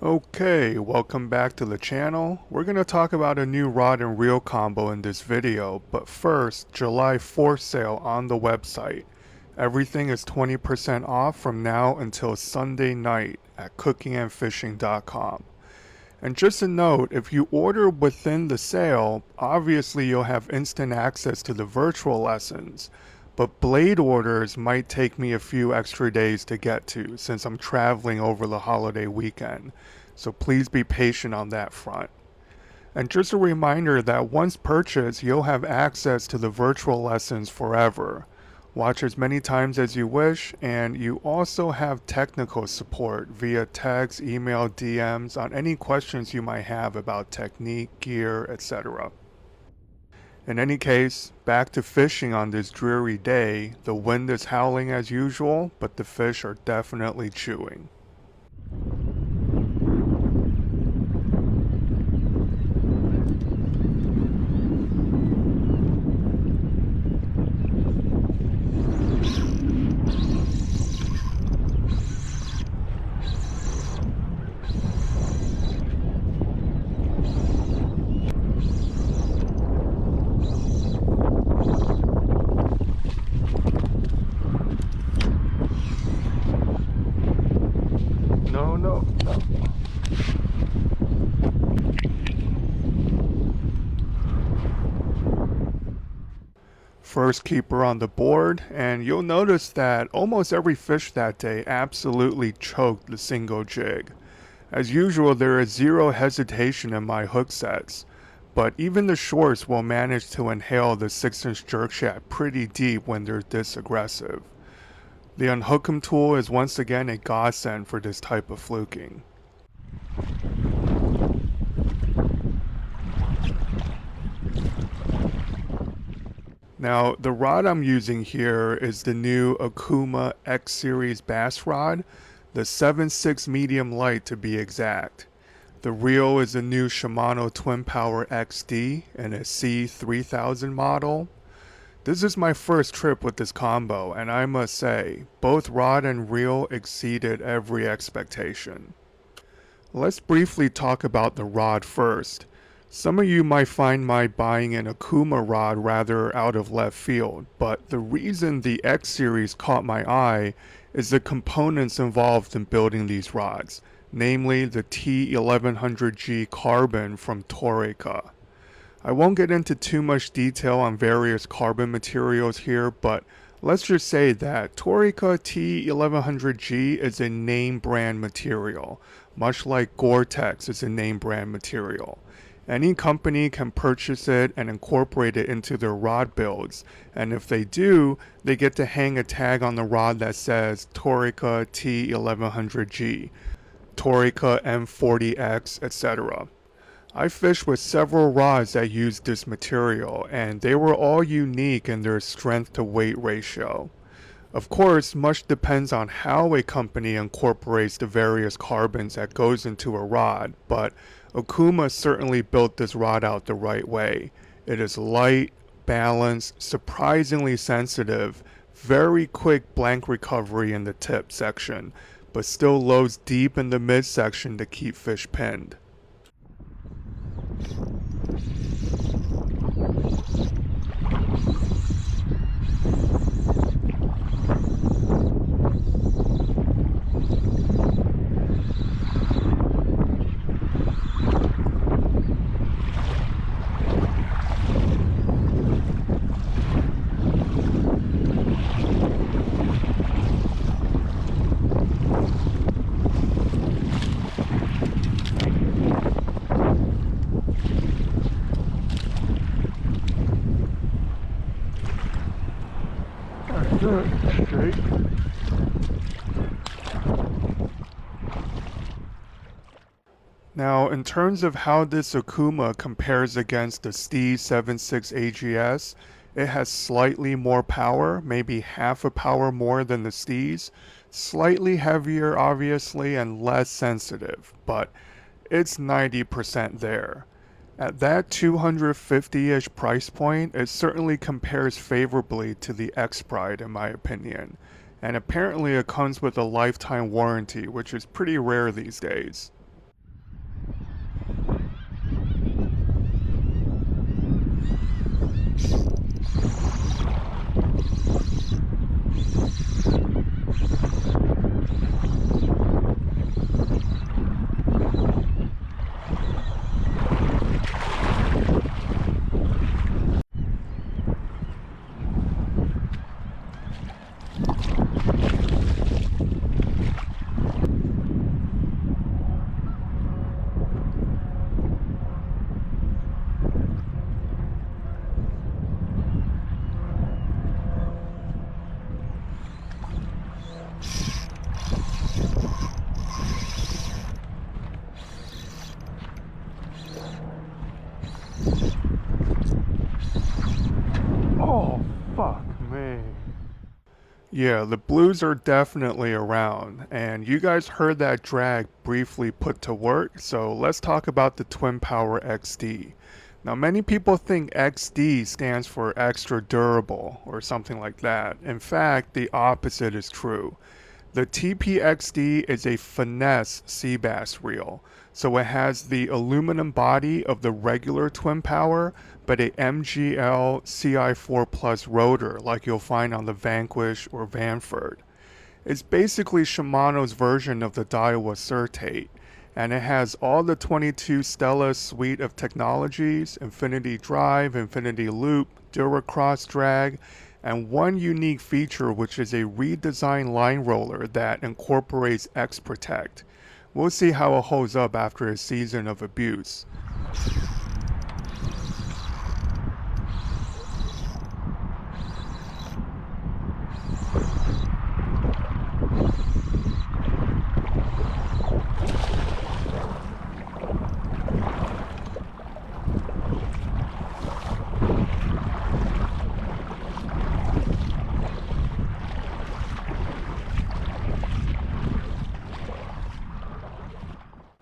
Okay, welcome back to the channel. We're going to talk about a new rod and reel combo in this video, but first, July 4th sale on the website. Everything is 20% off from now until Sunday night at cookingandfishing.com. And just a note, if you order within the sale, obviously you'll have instant access to the virtual lessons, but blade orders might take me a few extra days to get to since I'm traveling over the holiday weekend, so please be patient on that front. And just a reminder that once purchased, you'll have access to the virtual lessons forever. Watch as many times as you wish, and you also have technical support via text, email, DMs on any questions you might have about technique, gear, etc. In any case, back to fishing on this dreary day. The wind is howling as usual, but the fish are definitely chewing. No. First keeper on the board, and you'll notice that almost every fish that day absolutely choked the single jig. As usual, there is zero hesitation in my hook sets, but even the shorts will manage to inhale the 6-inch jerk shaft pretty deep when they're this aggressive. The unhook 'em tool is once again a godsend for this type of fluking. Now, the rod I'm using here is the new Okuma X Series bass rod, the 7.6 medium light to be exact. The reel is the new Shimano Twin Power XD and a C3000 model. This is my first trip with this combo, and I must say, both rod and reel exceeded every expectation. Let's briefly talk about the rod first. Some of you might find my buying an Okuma rod rather out of left field, but the reason the X series caught my eye is the components involved in building these rods, namely the T1100G carbon from Toreca. I won't get into too much detail on various carbon materials here, but let's just say that Toreca T1100G is a name brand material, much like Gore-Tex is a name brand material. Any company can purchase it and incorporate it into their rod builds, and if they do, they get to hang a tag on the rod that says Toreca T1100G, Toreca M40X, etc. I fished with several rods that used this material, and they were all unique in their strength to weight ratio. Of course, much depends on how a company incorporates the various carbons that goes into a rod, but Okuma certainly built this rod out the right way. It is light, balanced, surprisingly sensitive, very quick blank recovery in the tip section, but still loads deep in the midsection to keep fish pinned. Straight. Now, in terms of how this Okuma compares against the Steez 7.6 AGS, it has slightly more power, maybe half a power more than the Steez, slightly heavier obviously and less sensitive, but it's 90% there. At that 250-ish price point, it certainly compares favorably to the X-Pride in my opinion, and apparently it comes with a lifetime warranty, which is pretty rare these days. Yeah, the blues are definitely around, and you guys heard that drag briefly put to work, so let's talk about the Twin Power XD. Now, many people think XD stands for extra durable or something like that. In fact, the opposite is true. The TPXD is a finesse sea bass reel, so it has the aluminum body of the regular twin power, but a MGL CI4 Plus rotor like you'll find on the Vanquish or Vanford. It's basically Shimano's version of the Daiwa Certate, and it has all the 22 Stella suite of technologies, Infinity Drive, Infinity Loop, Duracross Drag, and one unique feature which is a redesigned line roller that incorporates X-Protect. We'll see how it holds up after a season of abuse.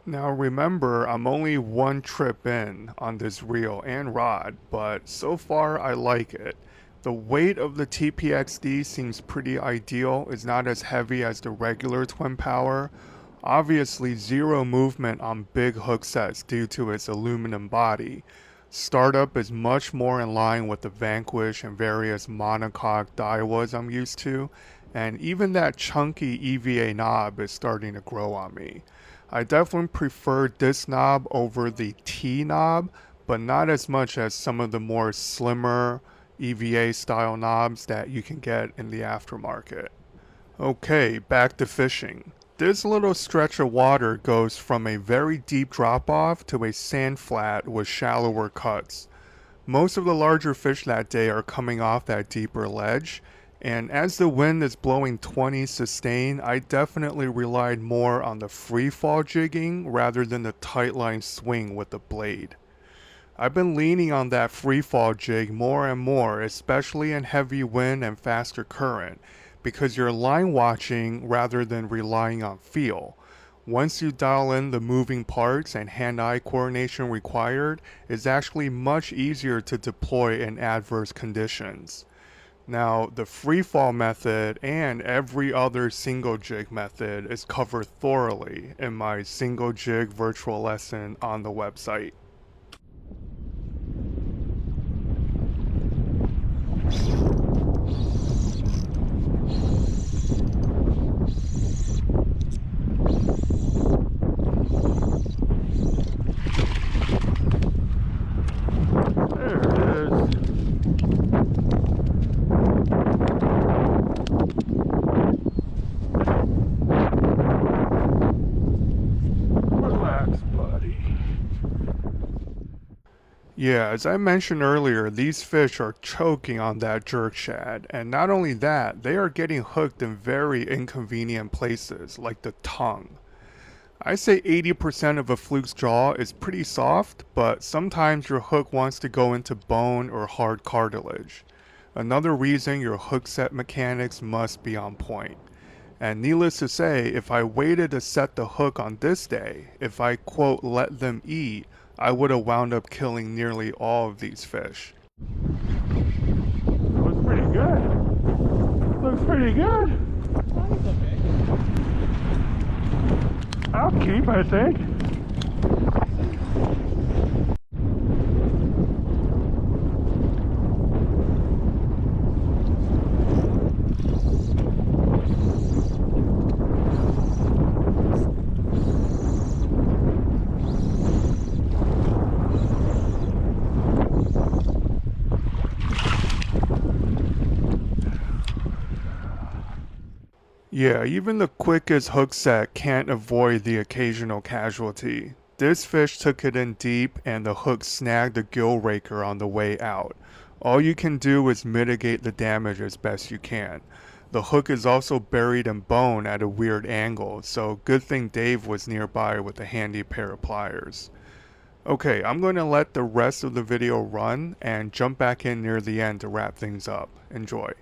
Now remember, I'm only one trip in on this reel and rod, but so far I like it. The weight of the TPXD seems pretty ideal. It's not as heavy as the regular twin power. Obviously zero movement on big hook sets due to its aluminum body. Startup is much more in line with the Vanquish and various monocoque Daiwas I'm used to, and even that chunky EVA knob is starting to grow on me. I definitely prefer this knob over the T knob, but not as much as some of the more slimmer EVA style knobs that you can get in the aftermarket. Okay, back to fishing. This little stretch of water goes from a very deep drop off to a sand flat with shallower cuts. Most of the larger fish that day are coming off that deeper ledge, and as the wind is blowing 20 sustain, I definitely relied more on the free fall jigging rather than the tight line swing with the blade. I've been leaning on that free fall jig more and more, especially in heavy wind and faster current, because you're line watching rather than relying on feel. Once you dial in the moving parts and hand-eye coordination required, it's actually much easier to deploy in adverse conditions. Now, the free fall method and every other single jig method is covered thoroughly in my single jig virtual lesson on the website. There it is. Relax, buddy. Yeah, as I mentioned earlier, these fish are choking on that jerk shad, and not only that, they are getting hooked in very inconvenient places, like the tongue. I say 80% of a fluke's jaw is pretty soft, but sometimes your hook wants to go into bone or hard cartilage. Another reason your hook set mechanics must be on point. And needless to say, if I waited to set the hook on this day, if I quote let them eat, I would have wound up killing nearly all of these fish. Looks pretty good. Looks pretty good. I'll keep, I think. Yeah, even the quickest hook set can't avoid the occasional casualty. This fish took it in deep and the hook snagged the gill raker on the way out. All you can do is mitigate the damage as best you can. The hook is also buried in bone at a weird angle, so good thing Dave was nearby with a handy pair of pliers. Okay, I'm going to let the rest of the video run and jump back in near the end to wrap things up. Enjoy.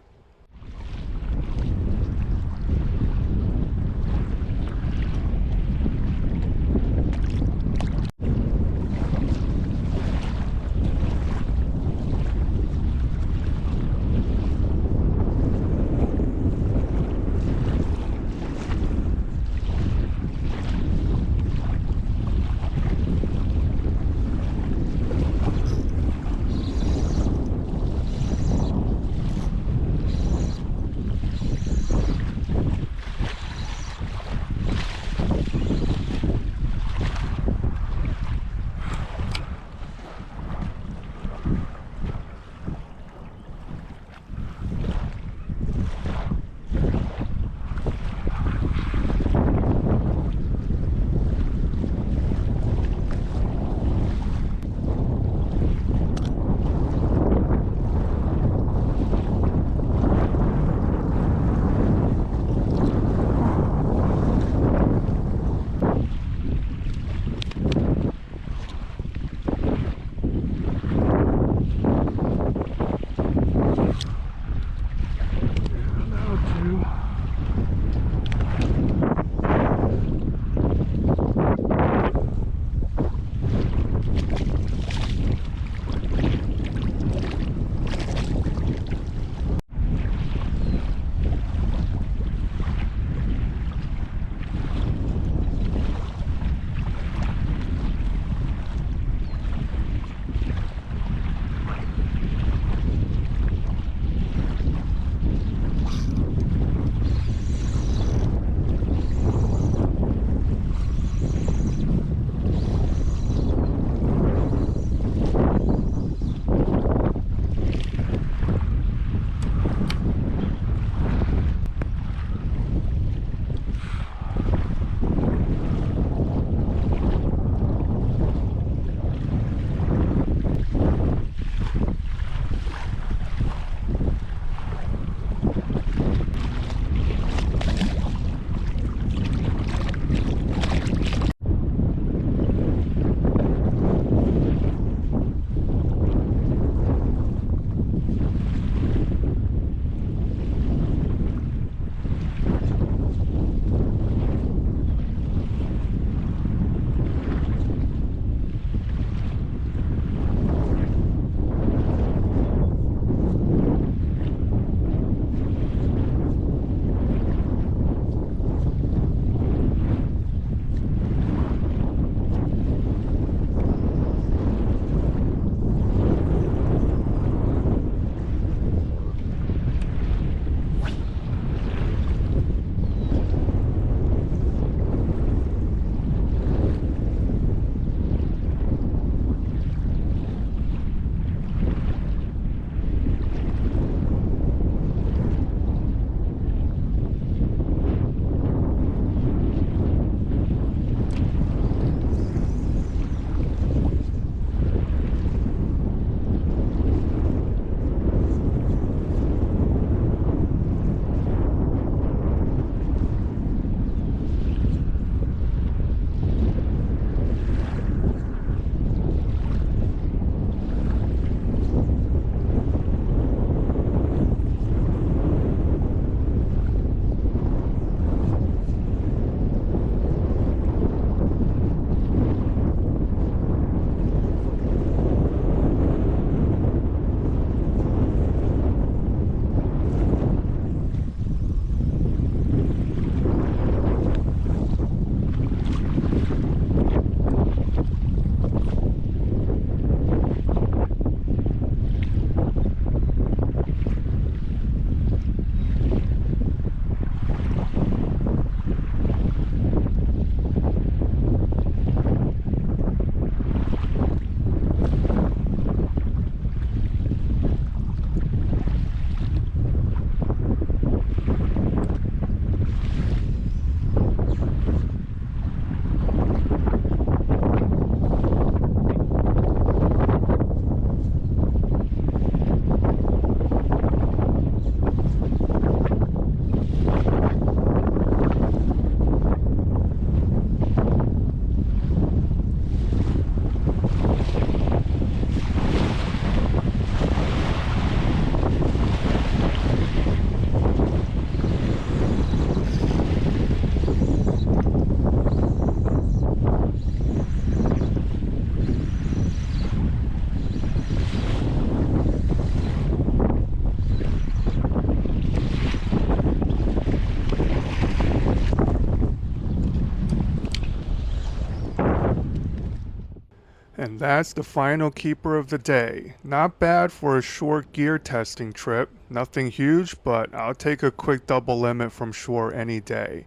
And that's the final keeper of the day. Not bad for a short gear testing trip. Nothing huge, but I'll take a quick double limit from shore any day.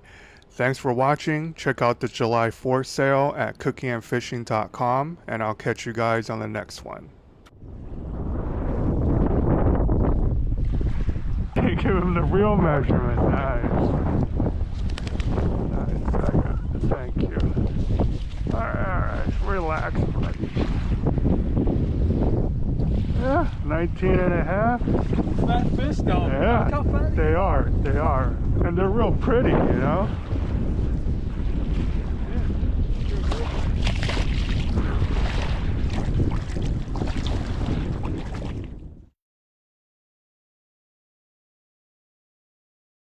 Thanks for watching. Check out the July 4th sale at cookieandfishing.com, and I'll catch you guys on the next one. Give him the real measurement. Nice. Nice. Thank you. Alright. Relax, buddy. Yeah, 19 and a half. Fat fish though. Yeah, look how fat they are. And they're real pretty, you know?